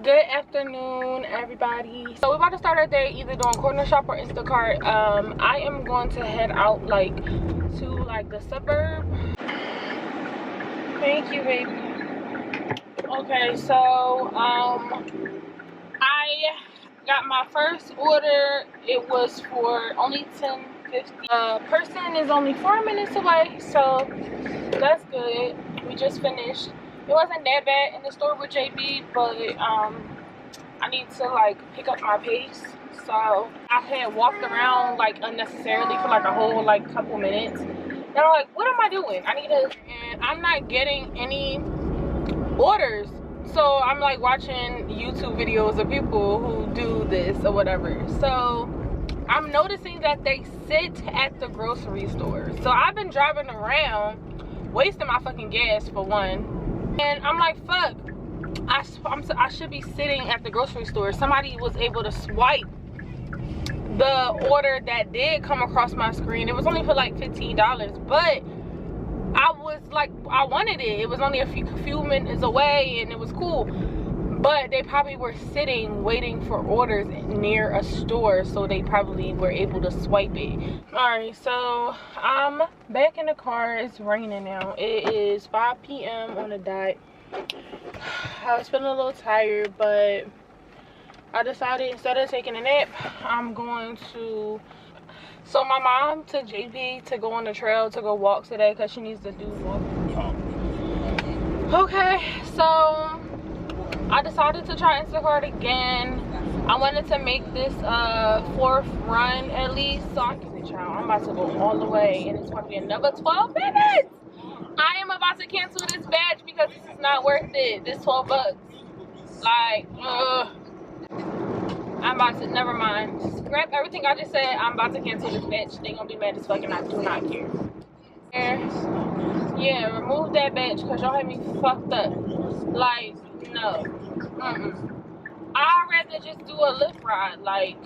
Good afternoon, everybody. So we're about to start our day either doing corner shop or Instacart. I am going to head out to the suburb. Thank you, baby. Okay, so I got my first order. It was for only $10.50. Person is only 4 minutes away, so that's good. We just finished. It wasn't that bad in the store with JB, but I need to pick up my pace. So I had walked around unnecessarily for a whole couple minutes. And I'm like, what am I doing? And I'm not getting any orders. So I'm watching YouTube videos of people who do this or whatever. So I'm noticing that they sit at the grocery store. So I've been driving around, wasting my fucking gas for one. And I'm like, fuck, I should be sitting at the grocery store. Somebody was able to swipe the order that did come across my screen. It was only for $15, but I wanted it. It was only a few minutes away and it was cool. But they probably were sitting waiting for orders near a store, so they probably were able to swipe it. Alright, so I'm back in the car. It's raining now. It is 5 p.m. on the dot. I was feeling a little tired, but I decided instead of taking a nap, I'm going to... So my mom took JB to go on the trail to go walk today because she needs to do walk. Okay, so I decided to try Instacart again. I wanted to make this fourth run at least, so I can say, child, I'm about to go all the way, and it's going to be another 12 minutes. I am about to cancel this batch because this is not worth it. This 12 bucks. I'm about to, never mind. Scrap everything I just said. I'm about to cancel this batch. They gonna be mad as fuck and I do not care. Yeah, remove that batch because y'all had me fucked up. No. I'd rather just do a Lyft ride.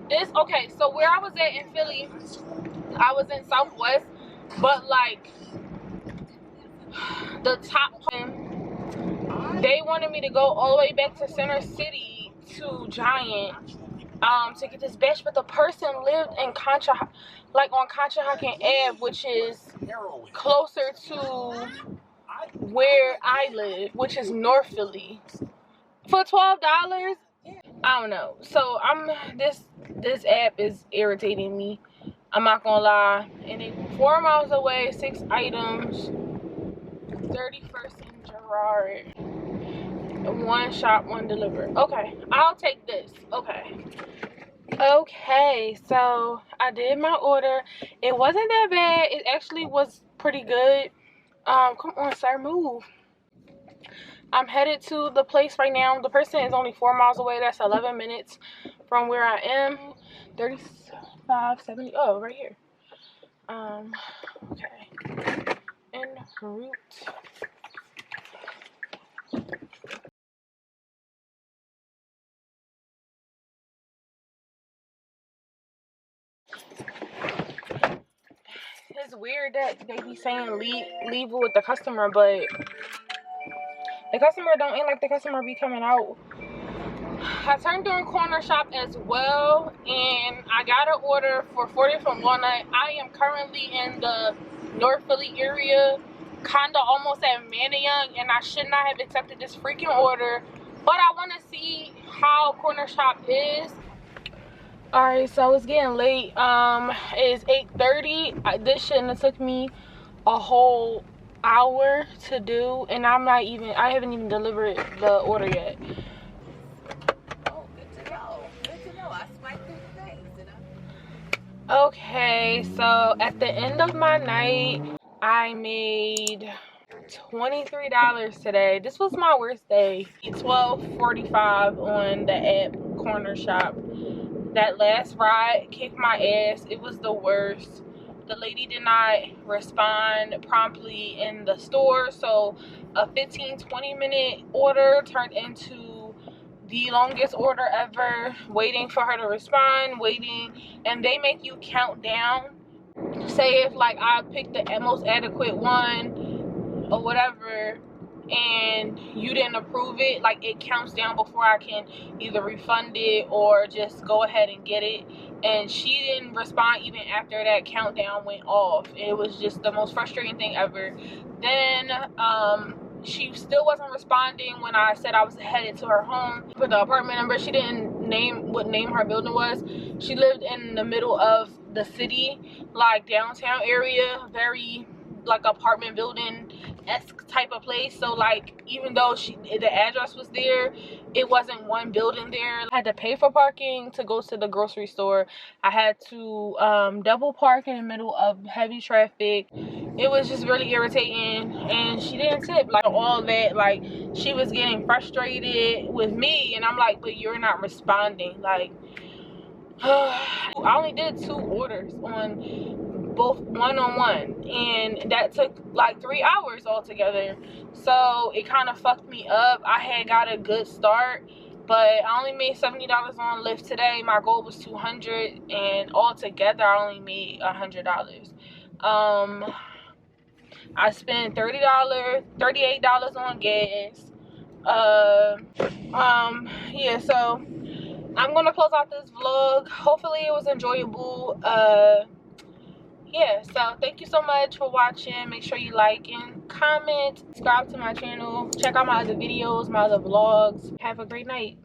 This, okay, so where I was at in Philly, I was in Southwest, but the top one, they wanted me to go all the way back to Center City to Giant to get this batch, but the person lived in on Conshohocken Ave, which is closer to where I live, which is North Philly. For $12, I don't know. So this app is irritating me. I'm not gonna lie. And they 4 miles away, 6 items, 31st and Girard. One shop, one deliver. Okay, I'll take this. Okay, so I did my order. It wasn't that bad. It actually was pretty good. Come on, sir, move. I'm headed to the place right now. The person is only 4 miles away. That's 11 minutes from where I am. 35, 70. Oh, right here. Okay. En route. It's weird that they be saying leave it with the customer, but the customer don't ain't like the customer be coming out. I turned during corner shop as well, and I got an order for 40 from Walnut. I am currently in the North Philly area, kinda almost at Manayunk, and I should not have accepted this freaking order, but I want to see how corner shop is. Alright, so it's getting late. It's 8:30. This shouldn't have took me a whole hour to do, and I haven't even delivered the order yet. Oh, good to know. Good to know. I swiped through the things, you know. Okay, so at the end of my night, I made $23 today. This was my worst day. $12.45 on the app corner shop. That last ride kicked my ass. It was the worst. The lady did not respond promptly in the store, so a 15-20 minute order turned into the longest order ever, waiting for her to respond, and they make you count down. Say if I picked the most adequate one or whatever, and you didn't approve it, like it counts down before I can either refund it or just go ahead and get it. And she didn't respond even after that countdown went off. It was just the most frustrating thing ever. Then she still wasn't responding when I said I was headed to her home for the apartment number. She didn't name what name her building was. She lived in the middle of the city, like downtown area, very like apartment building-esque type of place. So like even though the address was there, it wasn't one building there. I had to pay for parking to go to the grocery store. I had to double park in the middle of heavy traffic. It was just really irritating, and she didn't tip. Like all that, like she was getting frustrated with me, and I'm like, but you're not responding. Like I only did 2 orders on both one-on-one, and that took like 3 hours altogether. So it kind of fucked me up. I had got a good start, but I only made $70 on Lyft today. My goal was $200, and altogether I only made $100. I spent $38 on gas. Yeah, so I'm gonna close out this vlog. Hopefully it was enjoyable. Yeah, so thank you so much for watching. Make sure you like and comment, subscribe to my channel, check out my other videos, my other vlogs. Have a great night.